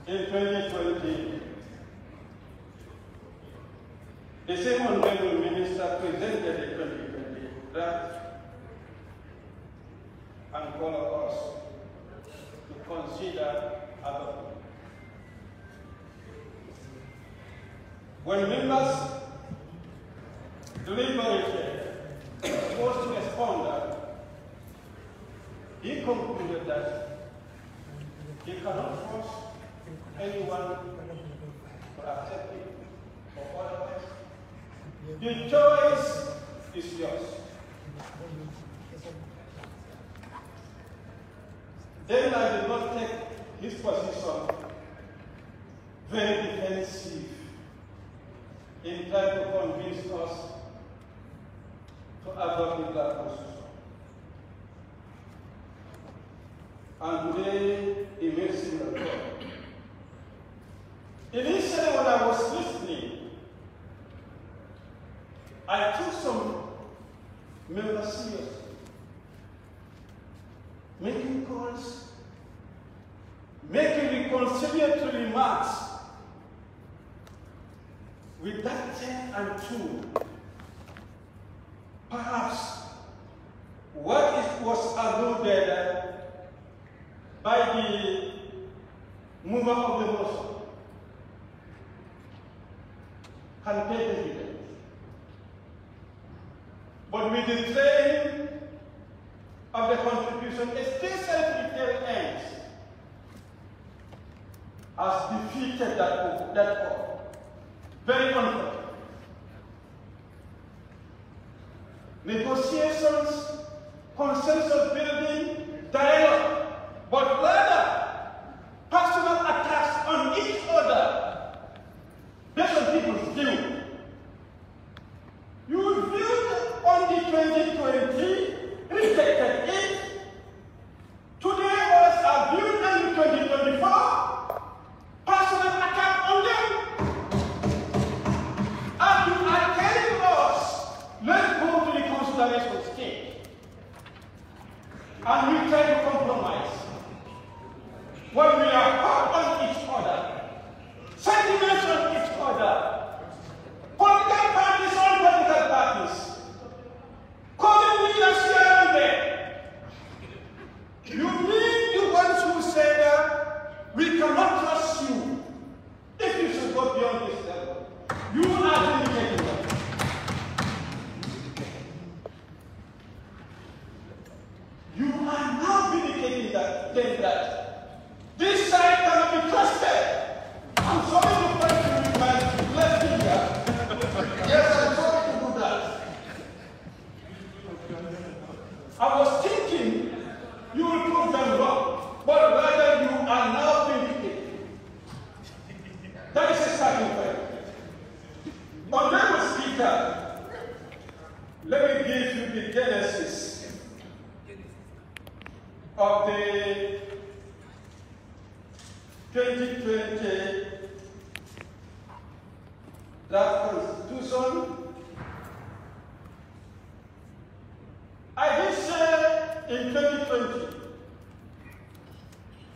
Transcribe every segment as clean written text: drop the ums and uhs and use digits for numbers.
in 2020, the same Honourable Minister presented the 2020 draft and called us to consider adopting. When members deliberated, supposed to respond, he concluded that he cannot force anyone to accept it or otherwise. The choice is yours. Then I did not take his position very defensive in trying to convince us to adopt that constitution. And today, he makes it a God. Initially, when I was listening, I took some members seriously, making calls, making reconciliatory remarks with that 10 and 2. Perhaps what it was alluded by the mover of the motion can take evidence. But with the train of the contribution, especially retail ends, has defeated that call. Very unfair. Negotiations, consensus building, dialogue, but rather personal attacks on each other based on people's view. You viewed on the 2020, rejected it. Today was a viewed on the 2024, personal attack on them. And you are telling us, let's go to the consideration stage. And we try to compromise. When we are hard on each other, sentiments on each other, political parties on political parties, calling leaders here and there. You mean the ones who say that we cannot trust you if you should go beyond this level. You are vindicating them. You are now vindicating that this side cannot be trusted. I'm sorry to point to you, my left finger. Yes, I'm sorry to do that. I was thinking you will prove them wrong, but rather you are now vindicated. That is a starting point. Honourable Speaker, let me give you the genesis of the 2020 draft constitution. I did say in 2020,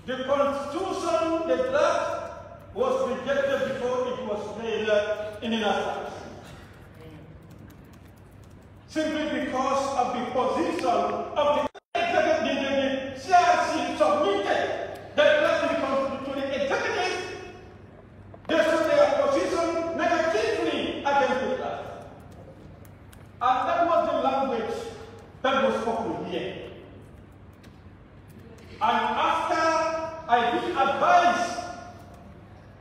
the constitution, the draft, was rejected before it was made in the national. Simply because of the position of the CRC submitted the draft to the executive. They showed their position negatively against the draft. And that was the language that was spoken here. And after I did advise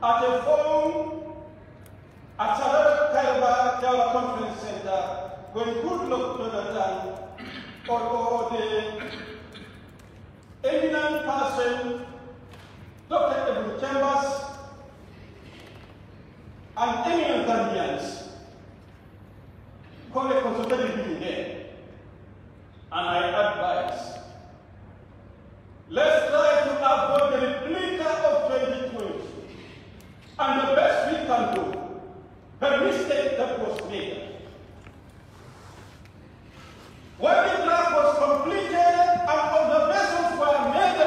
at a forum at 𝒂𝒄𝒄𝒏 Conference Center, when Goodluck Jonathan or the eminent person, Dr. 𝒂𝒄𝒄𝒏𝒆𝒍, and eminent Gambians called a consultative meeting there. And I advise, let's try to avoid the replica of 2020. And the best we can do, the mistake that was made. When the draft was completed and observations were made,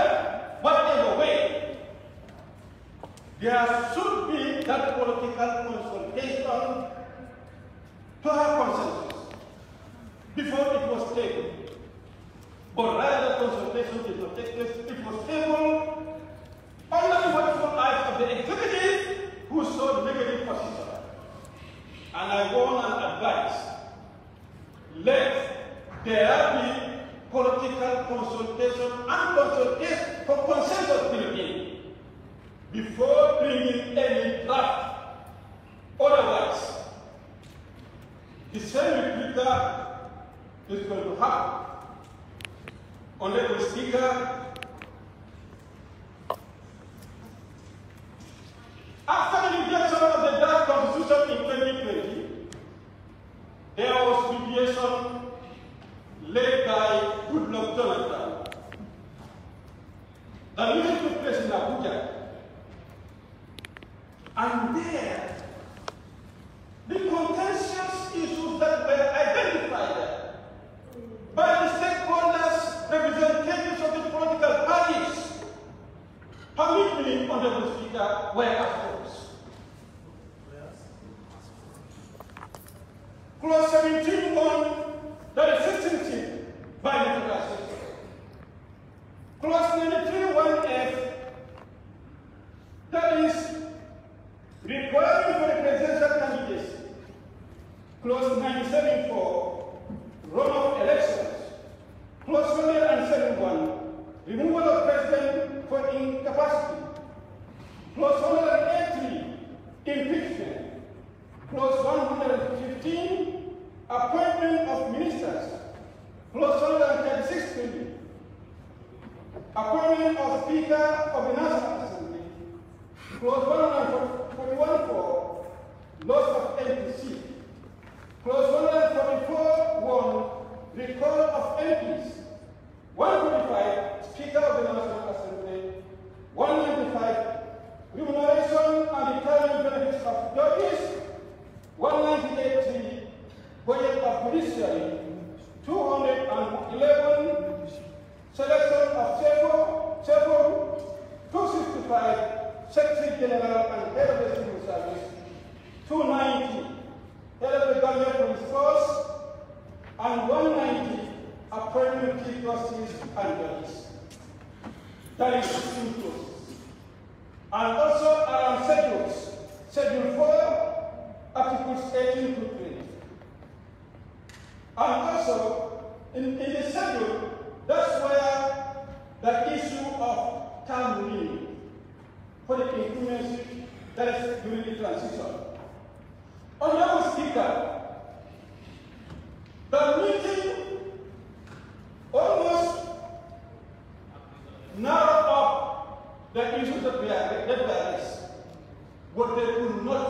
there should be that political consultation to have consensus before it was tabled. But rather consultation did not take place. It was tabled under the watchful eyes of the executive who saw the negative position. And I warn and advise, let there be political consultation and consensus building before bringing any draft. Otherwise, the same replica is going to happen. Honourable Speaker, after the rejection of the draft constitution in 2020, there was mediation led by Goodluck Jonathan. The meeting took place in Abuja. And there, the contentious issues that were identified by the stakeholders, representatives of the political parties, permit me, Honourable Speaker, were as follows. Clause 17(1), that is sensitive by democracy. Clause 93(1)(f), that is requiring for the presidential candidacy. Clause 97(4), runoff elections. Clause 107(1), removal of president for incapacity. Clause 180, impeachment. Clause 115, appointment of ministers. Clause 136, appointment of Speaker of the National Assembly. Clause 141(4), loss of NPC. Clause 144(1), recall of MPs. 145, Speaker of the National Assembly. 195, remuneration and retirement benefits of judges. 198, budget of judiciary. 211, selection of 𝒂𝒄𝒄𝒏. 265, Secretary General and Head of the Civil Service. 290, Head of the Government Police Force. And 190, appointment chief justice and judges. That is 16 clauses. And also around schedules. Schedule 4, Articles 18 to 20. And also, in the schedule, that's where the issue of term limit for the incumbency, that is during the transition. Honourable Speaker, the meeting almost narrowed up the issues that were raised, but they could not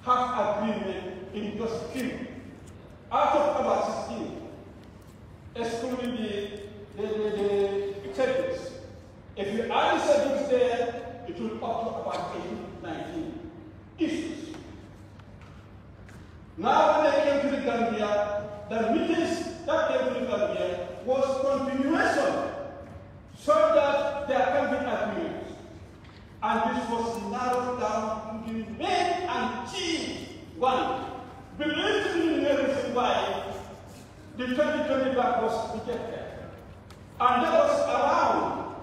have agreement in just few. Out of about 16, excluding the schedules. If you add the schedules there, it will up to about 19 issues. Now when they came to the Gambia, the meetings that came to the Gambia was continuation so that there can be agreement. And this was narrowed down to the main and chief one. Believe me, the reason why the 2020 back was rejected. And that was around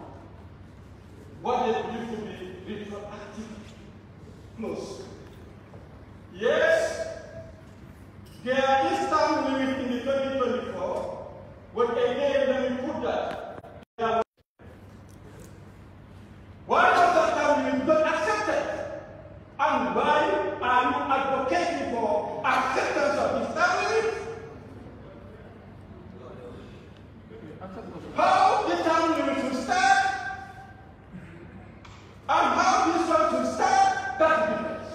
what they believe to be retroactive clause. Yes, there is time limit in the 2024, but again, when we put that, why was that time limit not accepted? And why are you advocating for acceptance of this time limit? How the time limit will start, and how this one will start, that's the difference.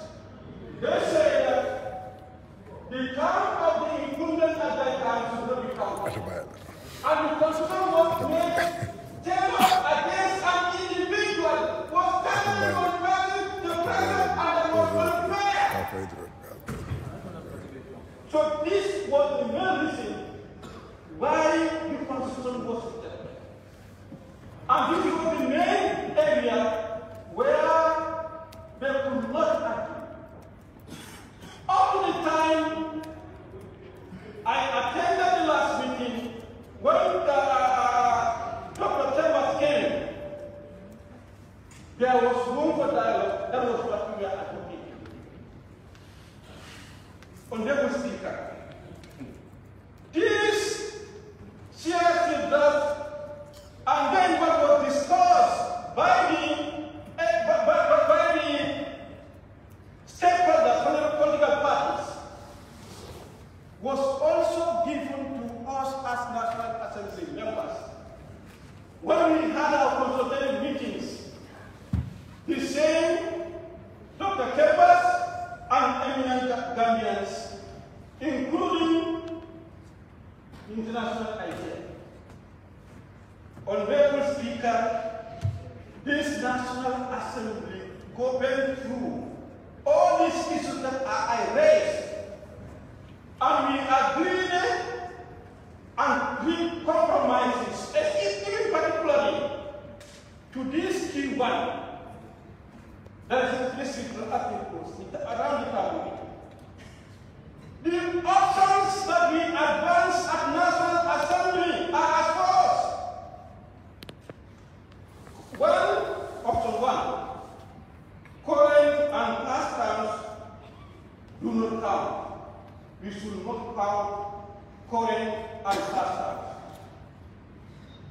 there was room for dialogue. That was what we were advocating. Honourable Speaker, this seriously does, and then what was discussed by the stakeholders, political parties, was also given to us as National Assembly members. When we had our consultative meetings, the same Dr. 𝒂𝒄𝒄𝒏 and eminent Gambians, including international idea. Honourable Speaker, this National Assembly going through all these issues that I raised, and we agreed and we compromises, even particularly to this key one, that is implicit articles around the family. The options that we advance at National Assembly are as follows. Option one, current and past terms do not count. We should not count current and past terms.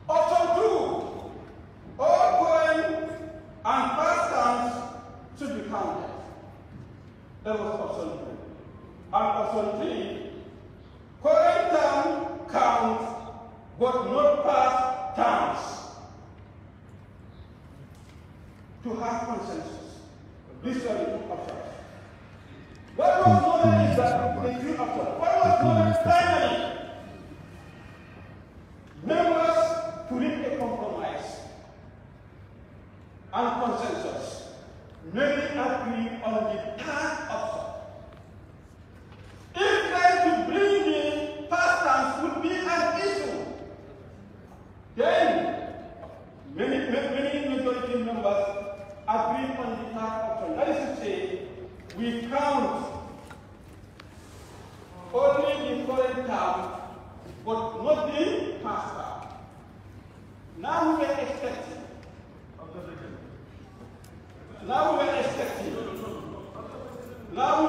Option two, all current and past terms should be counted. That was option two. And option three, current term counts, but not past terms. To have consensus. These are the two options. What was noted is that the two options. What was noted finally? Members to reach a compromise and consensus. Many agree on the third option. If trying to bring the past tense would be an issue, then many majority members agree on the third option. That is to say, we count only the current term, but not the past term. Now we are expecting. Now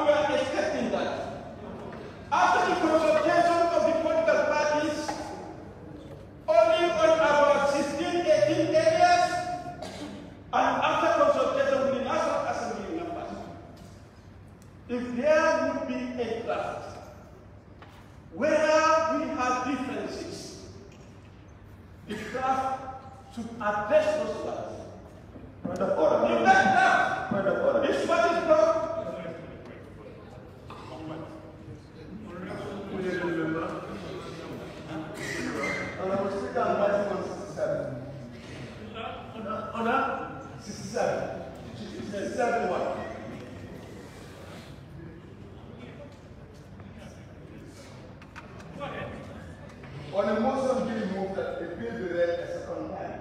we are expecting that after the consultation of the political parties, only on about 16, 18 areas, and after consultation with the National Assembly members, if there would be a draft where we have differences, the draft should address those ones. Point of order. In that draft, point of order. This one is not. Honourable Speaker, on Article 67. Order 67. 67 what? On a motion being moved that the bill be read a second time,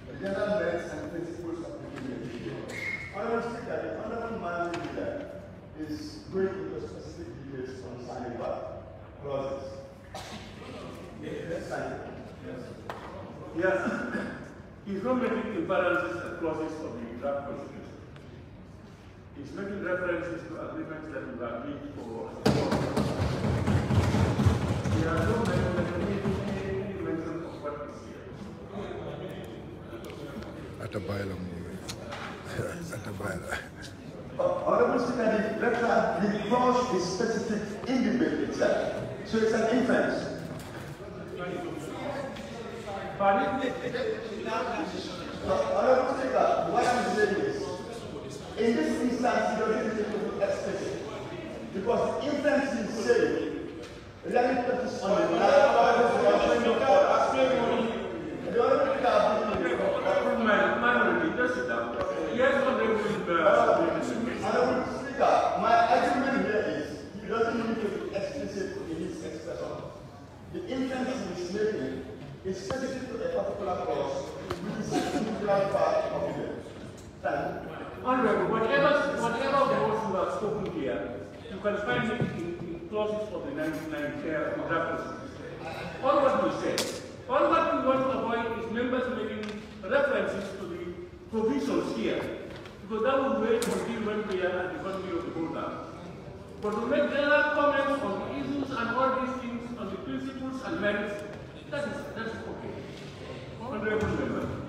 the general merits and principles of the bill. Honourable Speaker, the Honourable man leader is going into specific details concerning what clauses. Yes. Yes. He's not making imbalances and clauses of the draft constitution. He's making references to agreements that we have agreed for. There are no any mention of what is here. At a bylaw. Honourable Speaker, the clause is specific in the bill itself, so it's an inference. Honourable Speaker, what I'm saying is, in this instance, you don't need to be explicit, because the inference is saying, let me put this on the Honourable Speaker, my argument here is, he doesn't need to be explicit in his expression. The inference he is making is specific to a particular clause, which is a particular part of the bill. Thank you. Honourable, whatever words you have spoken here, you can find it in clauses of the 99 draft constitution. All what we say, all what we want to avoid is members making references to the provisions here because that will wait until when we are at the economy of the holder. But to make general comments on the issues and all these things, on the principles and merits, that is okay. Honourable Member.